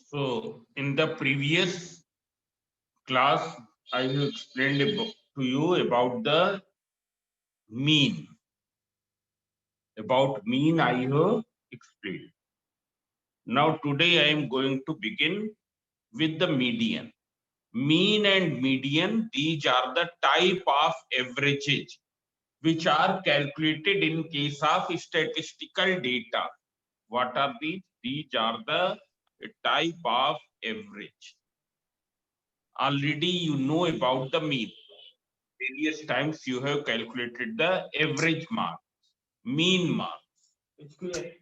So in the previous class, I have explained to you about the mean. About mean, I have explained. Now today I am going to begin with the median. Mean and median, these are the type of averages which are calculated in case of statistical data. What are these? These are the type of average. Already you know about the mean. Various times you have calculated the average mark, mean mark. It's clear.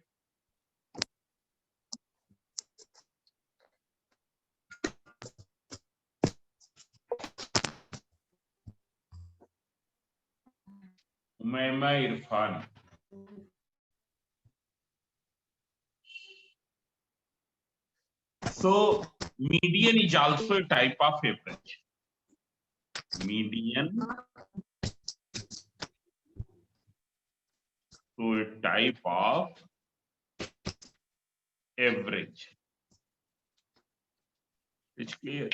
Umayma Irfan. So median is also a type of average. Median. So a type of average. It's clear.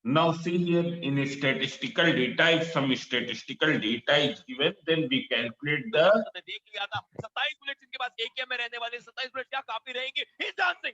Now see here in statistical data, if some statistical data is given, then we calculate the. देख लिया था 27 bullets इनके पास AKM में रहने वाले 27 bullets क्या काफी रहेंगे. He's dancing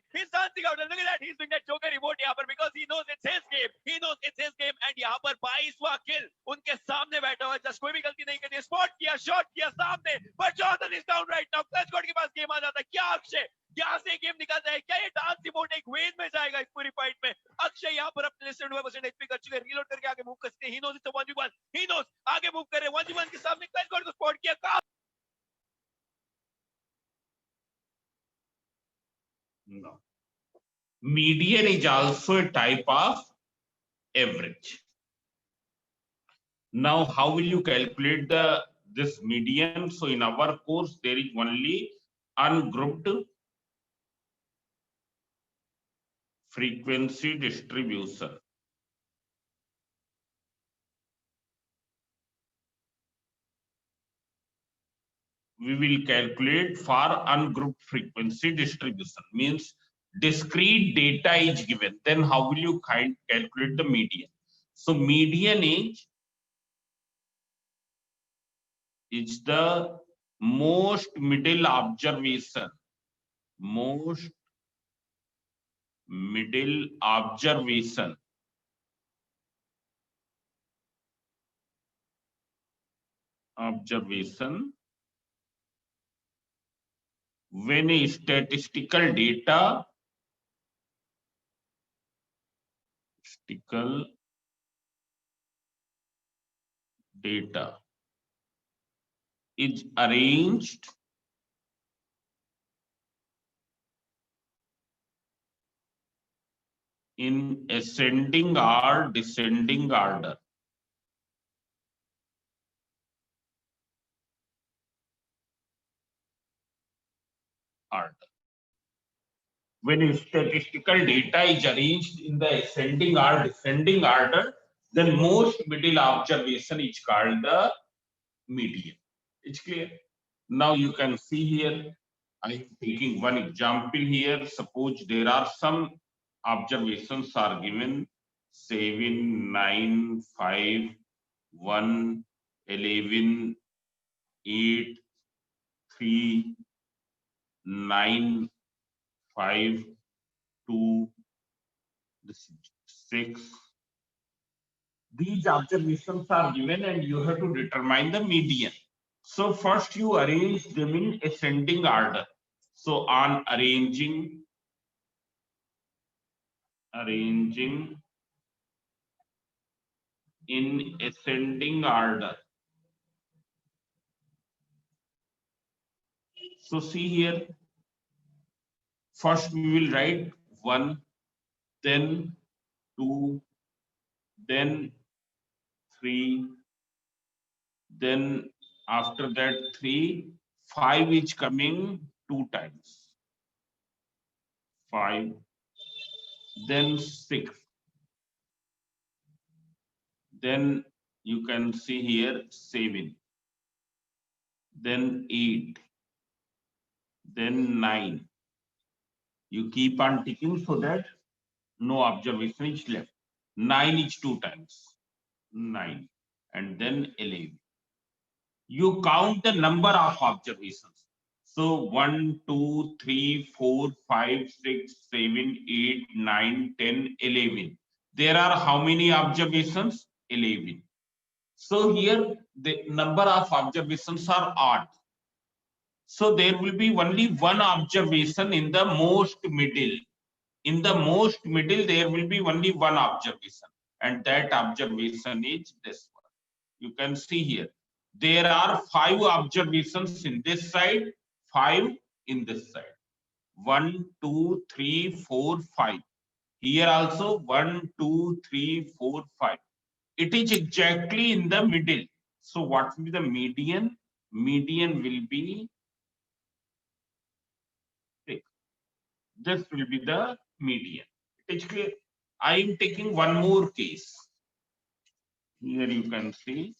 out. Look at that, he's doing that joker remote यहाँ पर because he knows it's his game. He knows it's his game and यहाँ पर 22वां किल उनके सामने बैठा हुआ है. जस्ट कोई भी गलती नहीं करनी. स्पॉट किया, शॉट किया सामने, but Jonathan is down right now. Clutch God के पास गेम आ जाता है. क्या अक्षय यहाँ से गेम निकालता है? क्या ये डांस रिमोट एक वेज में जाएगा इस पूरी फाइट में? अक्षय यहाँ पर अपने 75% एचपी कर चुके हैं. रीलोड करके आगे मूव कर सकते हैं. He knows it's 1v1. He knows आगे मूव कर रहे हैं. 1v1 के सामने क्लच गॉड को स्पॉट किया. No. Median is also a type of average. Now, how will you calculate this median? So in our course, there is only ungrouped frequency distribution. We will calculate for ungrouped frequency distribution. Means discrete data is given. Then how will you calculate the median? So median is the most middle observation. Most middle observation when a statistical data is arranged in ascending or descending order. When a statistical data is arranged in the ascending or descending order, then most middle observation is called the median. It's clear. Now you can see here, I am taking one example here. Suppose there are some observations are given 7, 9, 5, 1, 11, 8, 3, 9, 5, 2, 6. These observations are given and you have to determine the median. So first you arrange them in ascending order. So on arranging in ascending order. So see here, first we will write 1, then 2, then 3, then after that 3, 5 is coming 2 times. 5, then 6. Then you can see here 7, then 8, then 9, You keep on ticking so that no observation is left. 9 is 2 times 9, and then 11. You count the number of observations. So 1, 2, 3, 4, 5, 6, 7, 8, 9, 10, 11. There are how many observations? 11. So here the number of observations are odd. So there will be only one observation in the most middle. In the most middle, there will be only one observation, and that observation is this one. You can see here. There are 5 observations in this side, 5 in this side. 1, 2, 3, 4, 5. Here also 1, 2, 3, 4, 5. It is exactly in the middle. So what will be the median? Median will be 6. This will be the median. It is clear. I am taking one more case. Here you can see.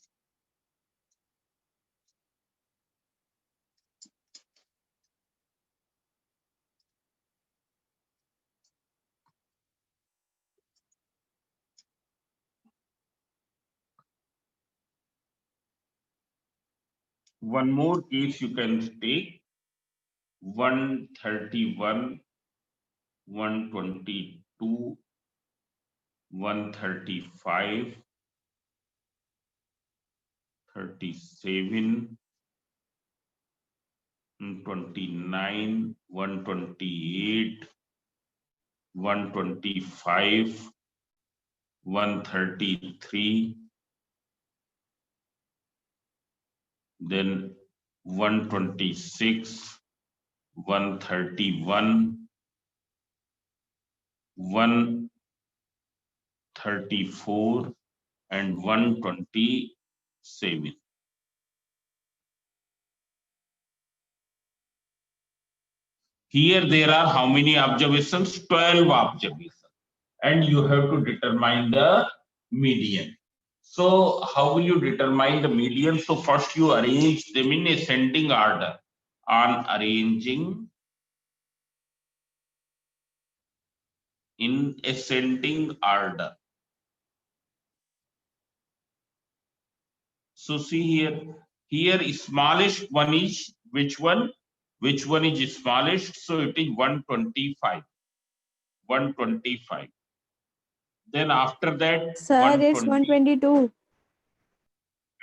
One more case you can take. 131, 122, 135, 37, 29, 128, 125, 133, then 126, 131, 134, and 127. Here there are how many observations? 12 observations. And you have to determine the median. So how will you determine the median? So first you arrange them in ascending order. On arranging in ascending order. So see here smallest one is which one? Which one is smallest? So it is 125. 125. Then after that, Sir, it's 122.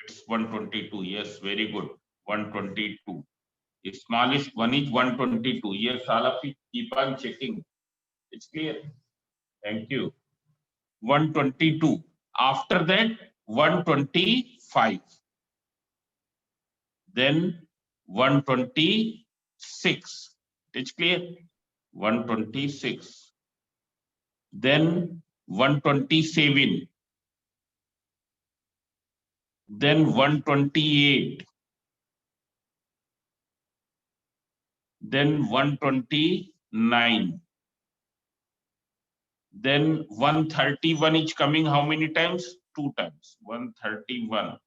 It's 122. Yes, very good. 122. The smallest one is 122. Yes, all of you keep on checking. It's clear. Thank you. 122. After that, 125. Then 126. It's clear. 126. Then 127. Then 128. Then 129. Then 131 is coming how many times? 2 times. 131.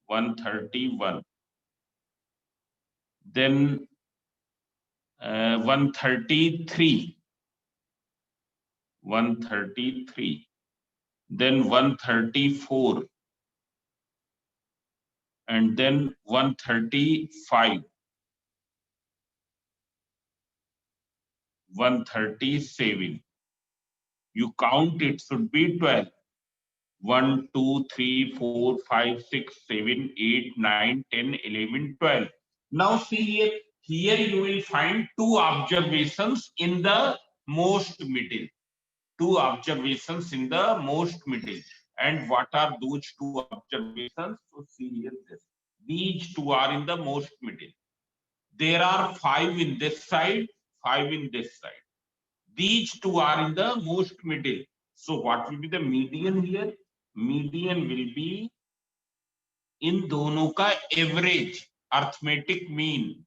131. Then 133. 133. Then 134. And then 135. 137. You count, it should be 12. 1, 2, 3, 4, 5, 6, 7, 8, 9, 10, 11, 12. Now see here, here you will find 2 observations in the most middle. 2 observations in the most middle. And what are those 2 observations? So see here this. These 2 are in the most middle. There are 5 in this side, 5 in this side. These 2 are in the most middle. So what will be the median here? Median will be इन दोनों का average arithmetic mean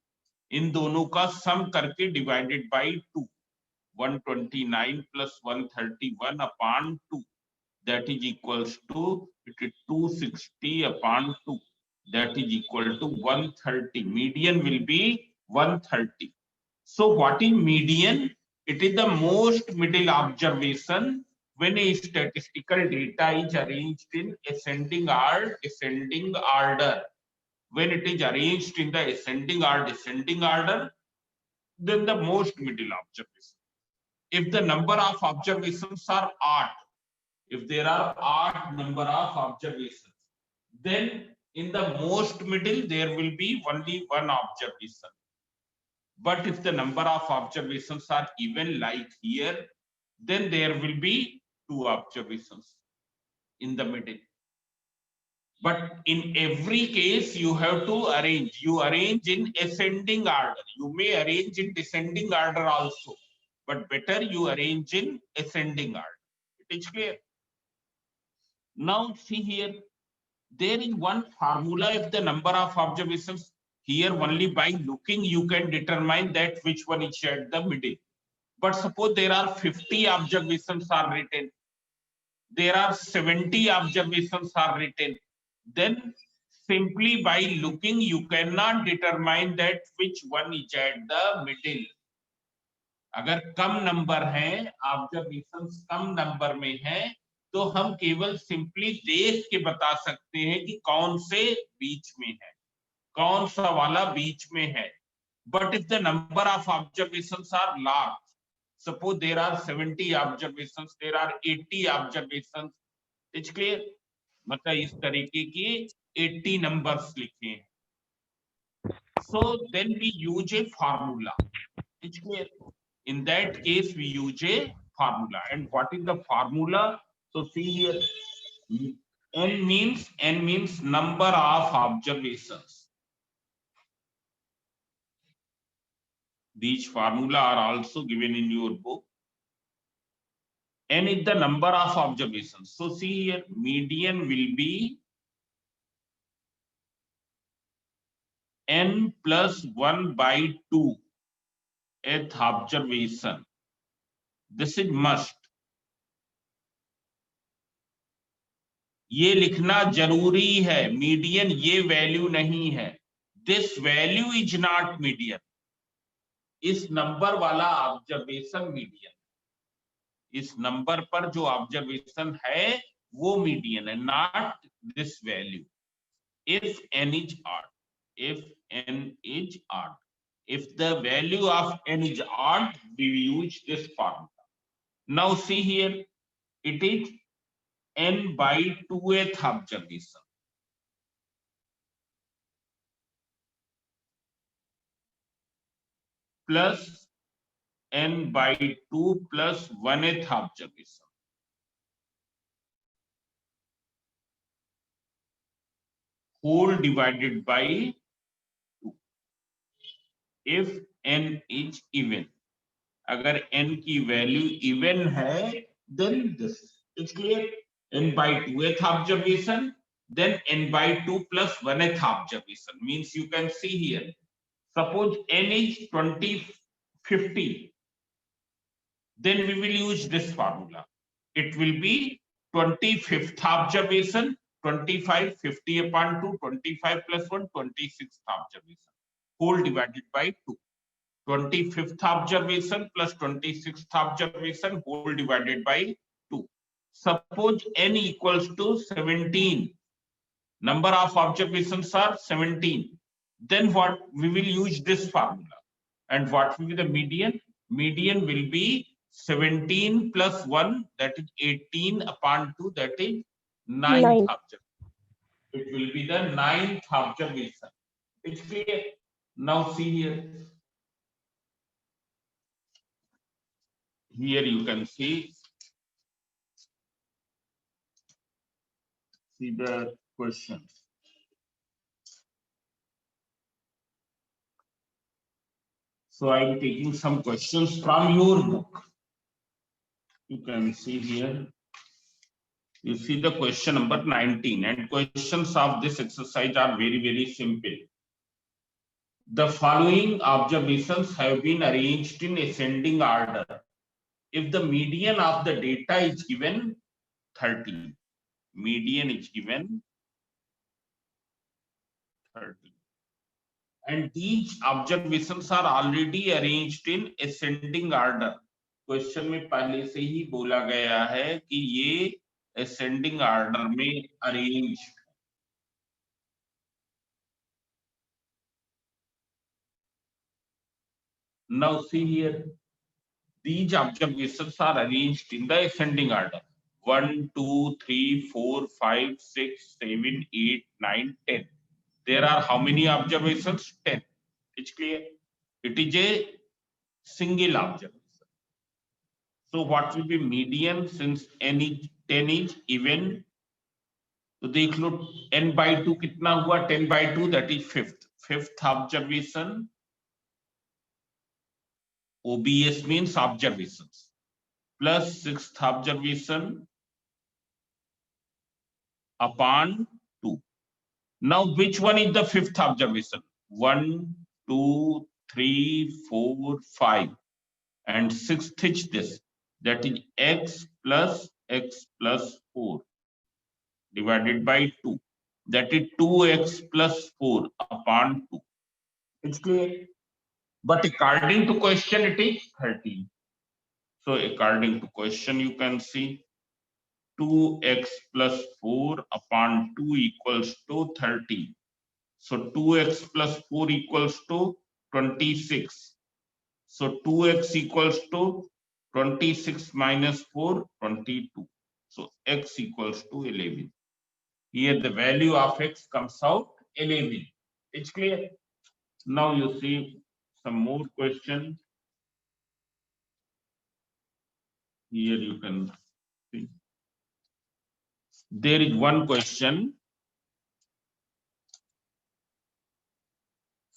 in दोनों का सम करके divided by 2 129 plus 131 upon 2 that is equals to it is 260 upon 2 that is equal to 130. Median will be 130. So what is median? It is the most middle observation when a statistical data is arranged in ascending or descending order. When it is arranged in the ascending or descending order, then the most middle observation. If the number of observations are odd, if there are odd number of observations, then in the most middle there will be only one observation. But if the number of observations are even, like here, then there will be two observations in the middle. But in every case, you have to arrange. You arrange in ascending order. You may arrange in descending order also, but better you arrange in ascending order. It is clear. Now see here, there is one formula. If the number of observations, here only by looking you can determine that which one is at the middle. But suppose there are 50 observations are written, there are 70 observations are written, then simply by looking you cannot determine that which one is at the middle. अगर कम number है, observations कम number में है, तो हम केवल simply देख के बता सकते हैं कि कौन से बीच में है, कौन सा वाला बीच में है. But if the number of observations are large, suppose there are 70 observations, there are 80 observations, it's clear. मतलब इस तरीके की 80 numbers लिखे हैं. So then we use a formula. It's clear. In that case, we use a formula. And what is the formula? So see here, n means number of observations. These formula are also given in your book. N is the number of observations. So see here, median will be n plus 1 by 2 th observation. This is must. ये लिखना जरूरी है, median ये value नहीं है. This value is not median. इस number वाला observation median, इस नंबर पर जो ऑब्जर्वेशन है वो मीडियन है, not this value. If n is odd, if n is odd, if the value of n is odd, we use this formula. Now see here, it is n by 2th observation plus n by 2 plus 1th observation whole divided by 2. If n is even, अगर n की value even है, then this is clear. N by 2th observation, then n by 2 plus 1th observation, means you can see here, suppose n is 50, then we will use this formula. It will be 25th observation, 25, 50 upon 2, 25 plus 1, 26th observation, whole divided by 2. 25th observation plus 26th observation whole divided by 2. Suppose n equals to 17, number of observations are 17, then what? We will use this formula. And what will be the median? Median will be 17 plus 1, that is 18 upon 2, that is 9th observation. It will be the 9th observation. It's clear. Now see here. Here you can see the questions. So I am taking some questions from your book. You can see here. You see the question number 19, and questions of this exercise are very, very simple. The following observations have been arranged in ascending order. If the median of the data is given 30, median is given 30, and these observations are already arranged in ascending order. Question में पहले से ही बोला गया है कि ये ascending order में arrange. Now see here, these observations are arranged in the ascending order. 1, 2, 3, 4, 5, 6, 7, 8, 9, 10. There are how many observations? 10. It's clear. It is a single observation. So what will be median since n is 10 is even? तो देख लो n by 2 कितना हुआ? 10 by 2, that is fifth. Fifth observation. OBS means observations. Plus sixth observation upon 2. Now which one is the fifth observation? 1, 2, 3, 4, 5. And sixth is this. That is x plus 4 divided by 2. That is 2x plus 4 upon 2. It's clear. But according to question, it is 13. So according to question, you can see 2x plus 4 upon 2 equals to 30. So 2x plus 4 equals to 26. So 2x equals to 26 minus 4, 22. So x equals to 11. Here the value of x comes out 11. It's clear. Now you see some more question. Here you can see. There is one question.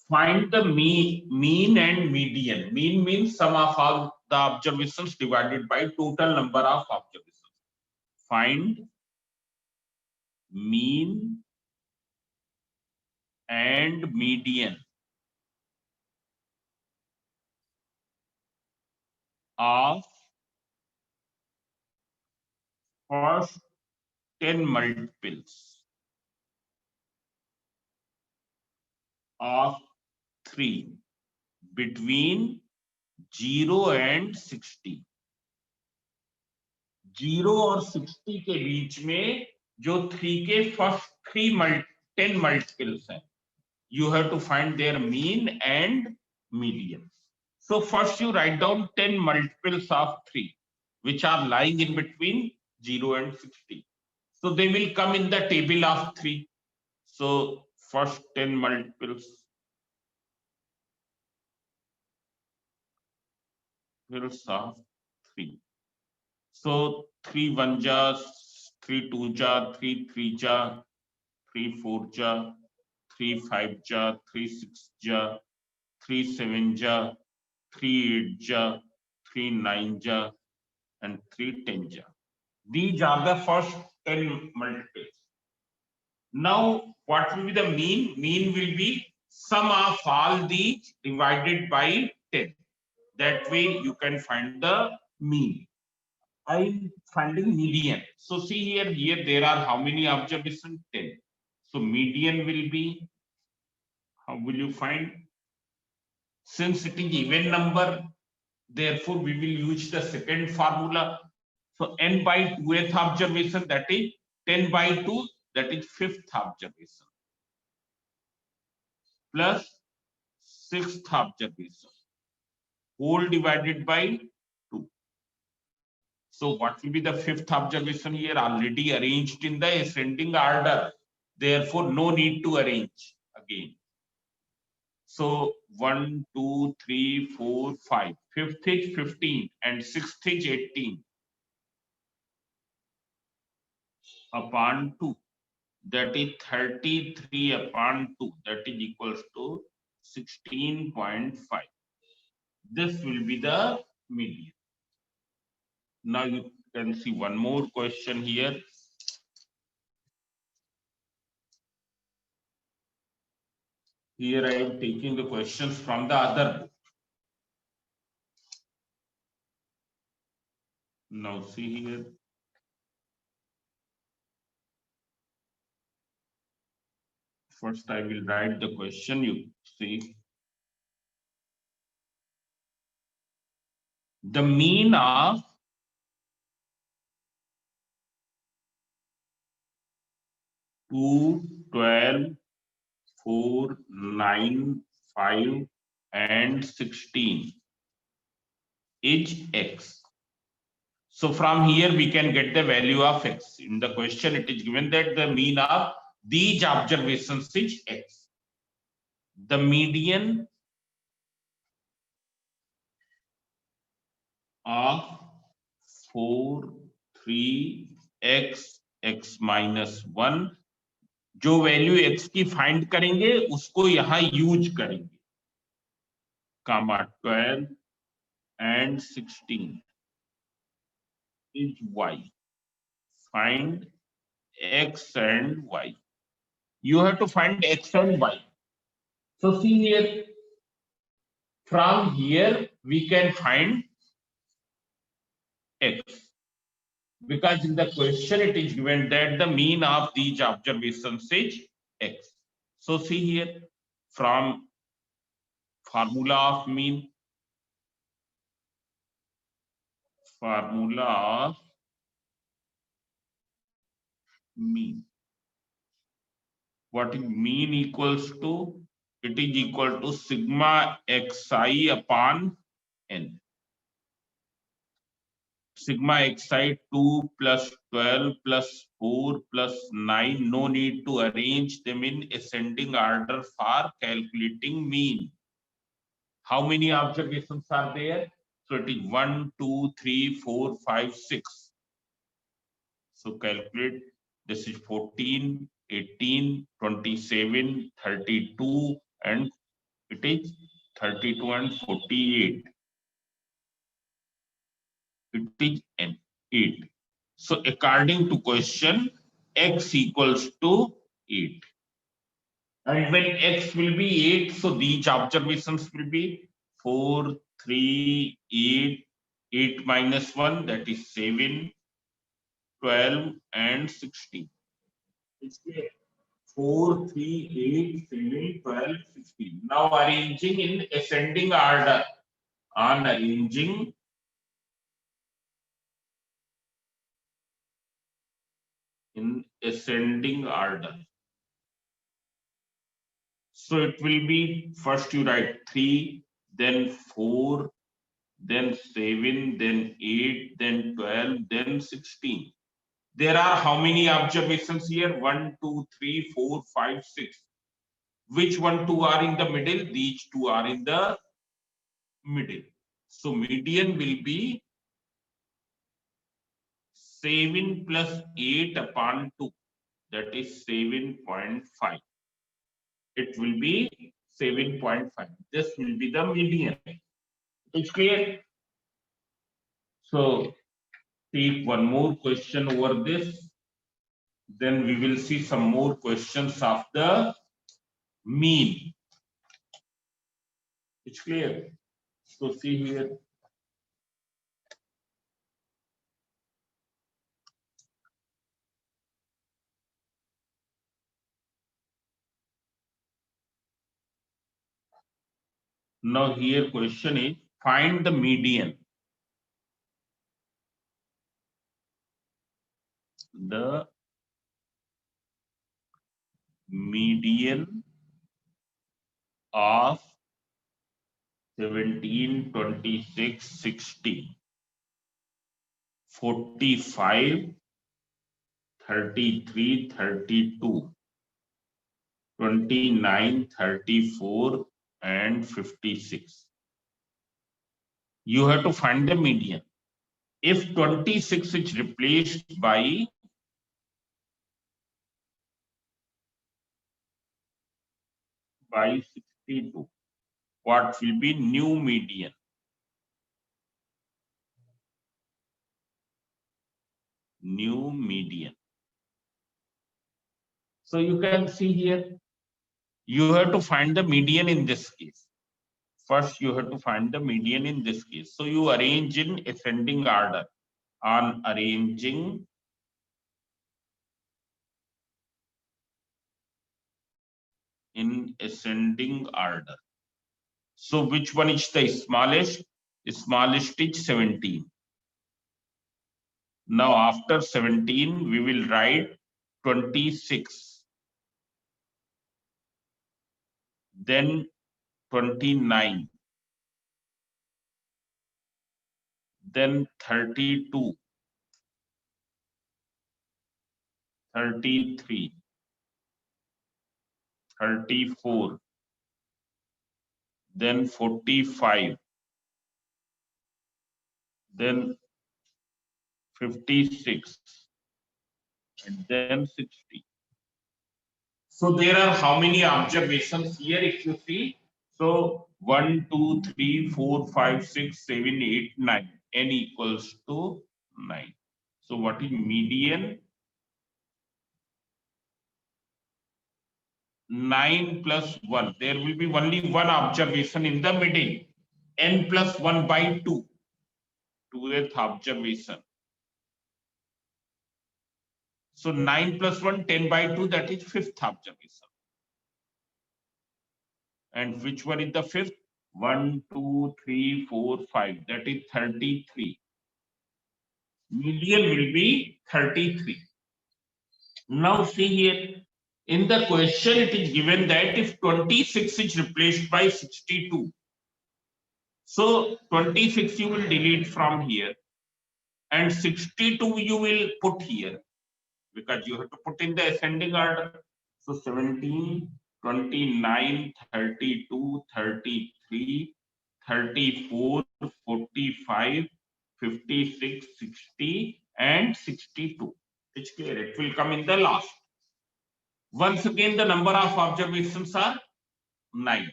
Find the mean and median. Mean means sum of all the observations divided by total number of observations. Find mean and median of first 10 multiples of 3 between 0 and 60. 0 और 60 के बीच में जो 3 के first 10 multiples हैं, you have to find their mean and median. So first you write down 10 multiples of 3 which are lying in between 0 and 60. So they will come in the table of 3. So first 10 multiples of 3. So 3 1 ja, 3 2 ja, 3 3 ja, 3 4 ja, 3 5 ja, 3 6 ja, 3 7 ja, 3 8 ja, 3 9 ja, and 3 10 ja. These are the first 10 multiples. Now, what will be the mean? Mean will be sum of all these divided by 10. That way you can find the mean. I'm finding median. So see here there are how many observations? 10. So median will be, how will you find? Since it is even number, therefore we will use the second formula. So n by 2th observation, that is 10 by 2, that is 5th observation, plus 6th observation, whole divided by 2. So what will be the 5th observation here? Already arranged in the ascending order. Therefore, no need to arrange again. So 1, 2, 3, 4, 5. 5th is 15 and 6th is 18 upon 2. That is 33 upon 2. That is equals to 16.5. This will be the median. Now you can see one more question here. Here I am taking the questions from the other book. Now see here. First I will write the question, you see. the mean of two, 12, 4, 9, 5 and 16 is x. So from here we can get the value of x. In the question it is given that the mean of these observations is x. The median of 4, 3, x, x minus 1, जो value x की find करेंगे उसको यहां use करेंगे, कामा 12 and 16 is y. Find x and y. You have to find x and y. So see here, from here we can find x, because in the question it is given that the mean of these observations is x. So see here, from formula of mean, what is mean equals to? It is equal to sigma xi upon n. Sigma xi 2 plus 12 plus 4 plus 9. No need to arrange them in ascending order for calculating mean. How many observations are there? So it is 1, 2, 3, 4, 5, 6. So calculate. This is 14, 18, 27, 32, and it is 32 and 48. It is n 8. So according to question, x equals to 8. And when x will be 8, so these observations will be 4, 3, 8, 8 minus 1, that is 7, 12, and 16. It's clear. 4, 3, 8, 7, 12, 16. Now arranging in ascending order. On arranging in ascending order. So it will be, first you write 3, then 4, then 7, then 8, then 12, then 16. There are how many observations here? 1, 2, 3, 4, 5, 6. Which 1, 2 are in the middle? These 2 are in the middle. So median will be 7 plus 8 upon 2. That is 7.5. It will be 7.5. This will be the median. It's clear? So take one more question over this. Then we will see some more questions of the mean. It's clear? So see here. Now here question is, find the median. The median of 17, 26, 60, 45, 33, 32, 29, 34, and 56. You have to find the median. If 26 is replaced by 62, what will be new median? New median. So you can see here, you have to find the median in this case. First, you have to find the median in this case. So you arrange in ascending order. On arranging in ascending order. So which one is the smallest? smallest is 17. Now after 17 we will write 26, then 29, then 32, 33, 34, then 45, then 56, and then 60. So there are how many observations here if you see? So 1, 2, 3, 4, 5, 6, 7, 8, 9. N equals to 9. So what is median? 9 plus 1. There will be only one observation in the middle. N plus 1 by 2. 2th observation. So 9 plus 1, 10 by 2, that is 5th observation. And which one is the 5th? 1, 2, 3, 4, 5. That is 33. Median will be 33. Now see here, in the question it is given that if 26 is replaced by 62, so 26 you will delete from here and 62 you will put here because you have to put in the ascending order. So 17, 29, 32, 33, 34, 45, 56, 60 and 62. It's clear, it will come in the last. Once again the number of observations are 9.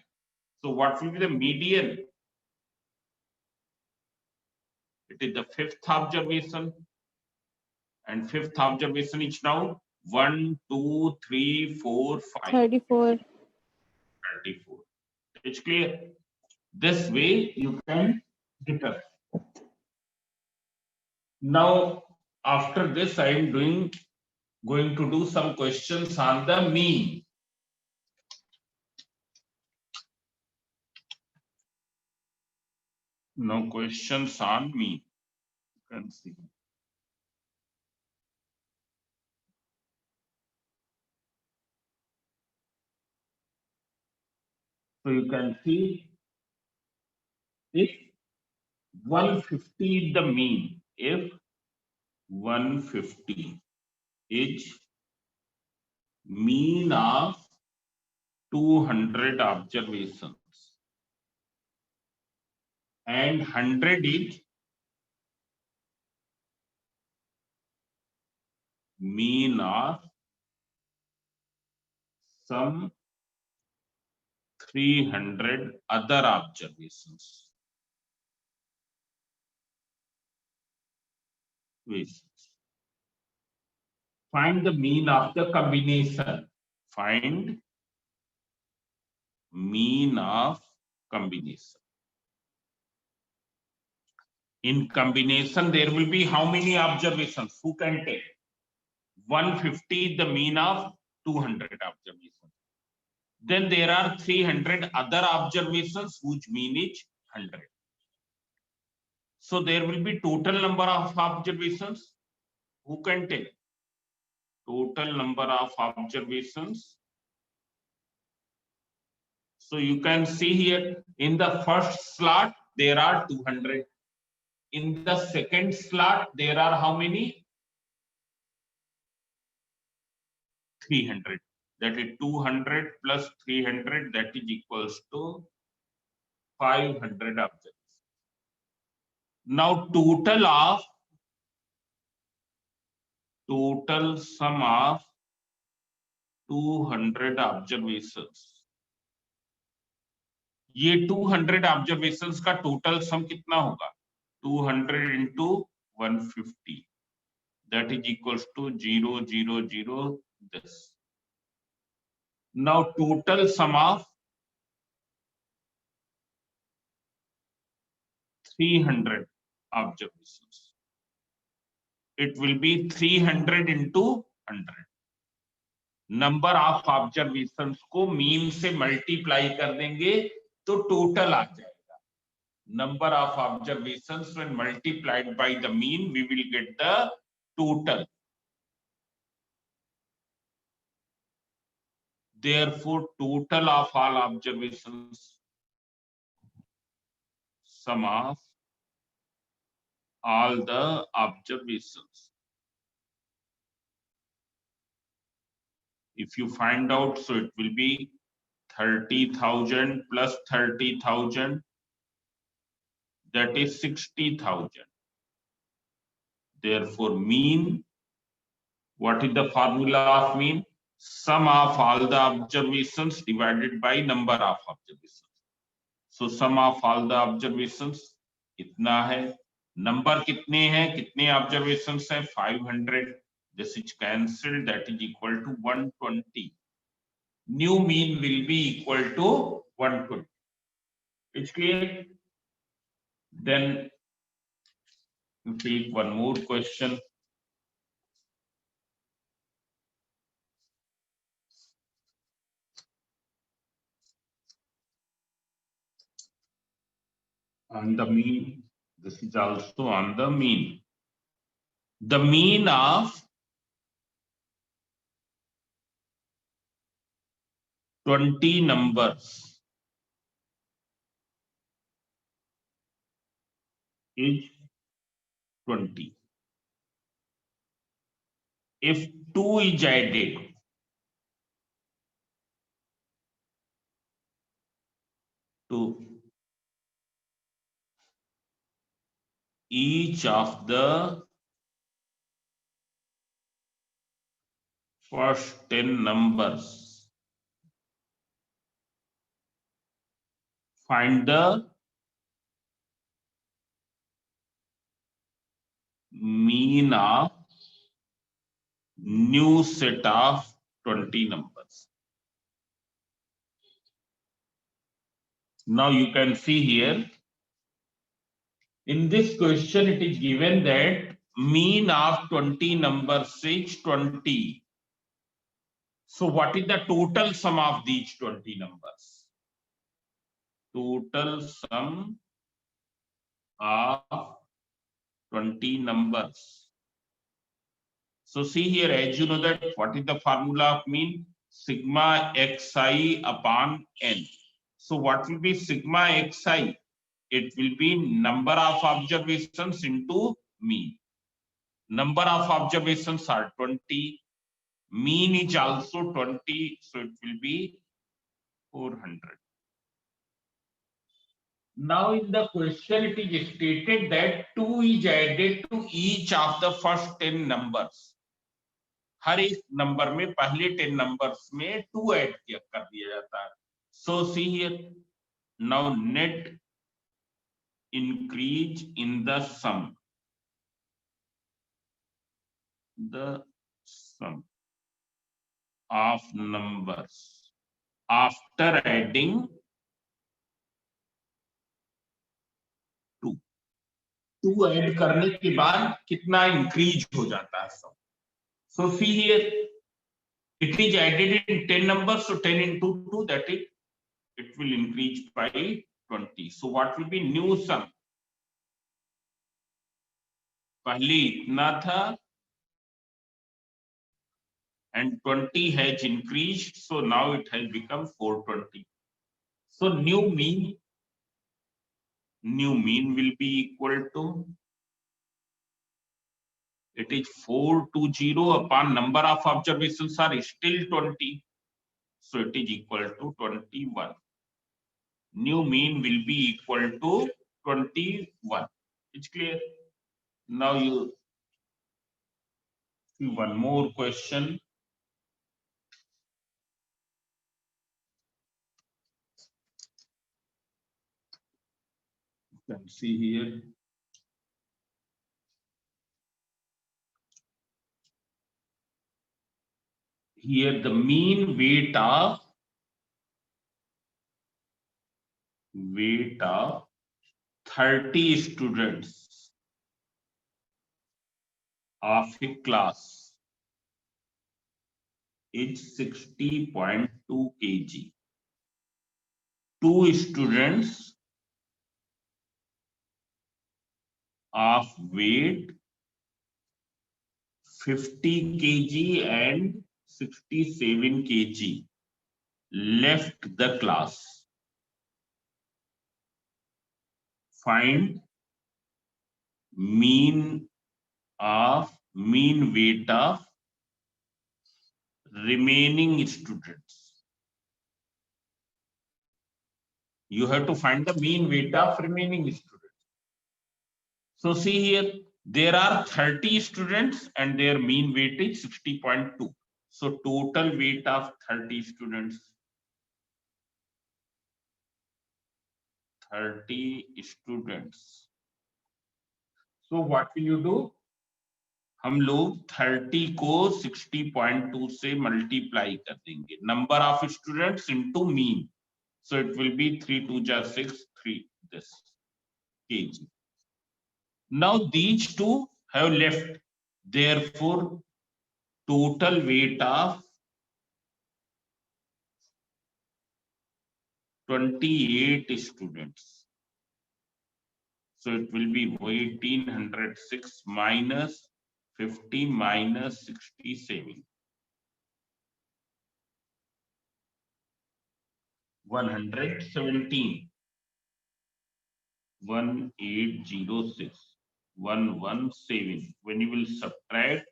So what will be the median? It is the 5th observation, and 5th observation is now 1, 2, 3, 4, 5. 34. 34. It's clear. This way you can determine. Now after this I am going to do some questions on the mean. Now questions on mean. You can see. So you can see if 150 is the mean, if 150 is mean of 200 observations and 100 is mean of some 300 other observations. Find the mean of the combination. Find mean of combination. In combination, there will be how many observations? Who can take? 150 the mean of 200 observations. Then there are 300 other observations whose mean is 100. So there will be total number of observations. Who can take? Total number of observations. So you can see here in the first slot there are 200. In the second slot there are how many? 300. That is 200 plus 300, that is equals to 500 observations. Now total sum of 200 observations. ये 200 observations का total sum कितना होगा? 200 into 150. That is equals to 0, 0, 0, this. Now total sum of 300 observations. It will be 300 into 100. Number of observations को mean से multiply कर देंगे तो total आ जाएगा. number of observations when multiplied by the mean, we will get the total. Therefore, total of all observations, sum of all the observations. If you find out, so it will be 30,000 plus 30,000, that is 60,000. Therefore, mean, what is the formula of mean? Sum of all the observations divided by number of observations. So sum of all the observations इतना है, number कितने हैं, कितने observations हैं, 500. This is cancelled, that is equal to 120. New mean will be equal to 120. It's clear? Then you take one more question. On the mean, this is also on the mean. The mean of 20 numbers is 20. If 2 is added to each of the first 10 numbers, find the mean of new set of 20 numbers. Now you can see here, in this question it is given that mean of 20 numbers is 20. So what is the total sum of these 20 numbers? Total sum of 20 numbers. So see here, as you know that what is the formula of mean? Sigma xi upon n. So what will be sigma xi? It will be number of observations into mean. Number of observations are 20. Mean is also 20, so it will be 400. Now in the question it is stated that 2 is added to each of the first 10 numbers. हर एक number में पहले 10 numbers में 2 add कर दिया जाता है. So see here, now net increase in the sum. The sum of numbers after adding 2. 2 add करने के बाद कितना इंक्रीज हो जाता है सम. So see here, it is added in 10 numbers, so 10 into 2, that is, it will increase by 20. So what will be new sum? पहले इतना था and 20 has increased, so now it has become 420. So new mean will be equal to, it is 420 upon number of observations are still 20, so it is equal to 21. New mean will be equal to 21. It's clear? Now you see one more question. You can see here. Here the mean weight of 30 students of a class is 60.2 kg. 2 students of weight 50 kg and 67 kg left the class. Find mean weight of remaining students. You have to find the mean weight of remaining students. So see here, there are 30 students and their mean weight is 60.2. So total weight of 30 students, 30 students. So what will you do? हम लोग 30 को 60.2 से multiply कर देंगे, number of students into mean. So it will be 3 2 ja 6 3 this kg. Now these two have left, therefore total weight of 28 students. So it will be 1806 minus 50 minus 67. 117. 1806 117. When you will subtract,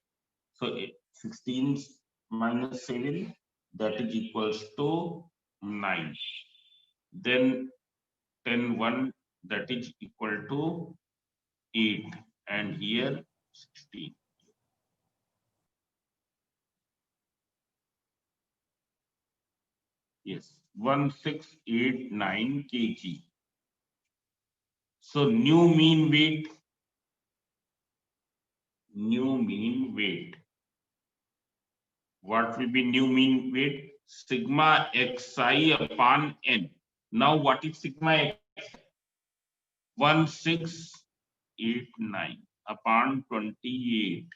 so 16 minus 7, that is equals to 9. Then 10 1, that is equal to 8, and here 16. Yes, 1689 kg. So new mean weight. What will be new mean weight? Sigma xi upon n. Now what is sigma x? 1689 upon 28,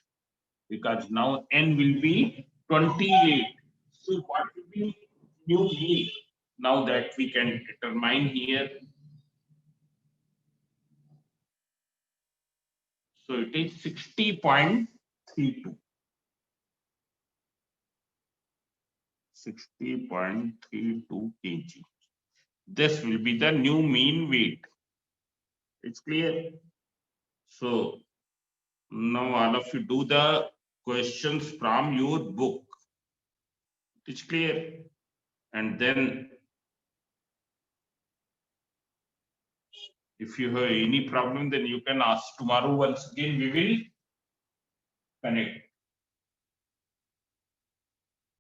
because now n will be 28. So what will be new mean? Now that we can determine here. So it is 60.32. 60.32 kg. This will be the new mean weight. It's clear. So now all of you do the questions from your book. It's clear. And then if you have any problem, then you can ask tomorrow. Once again we will connect.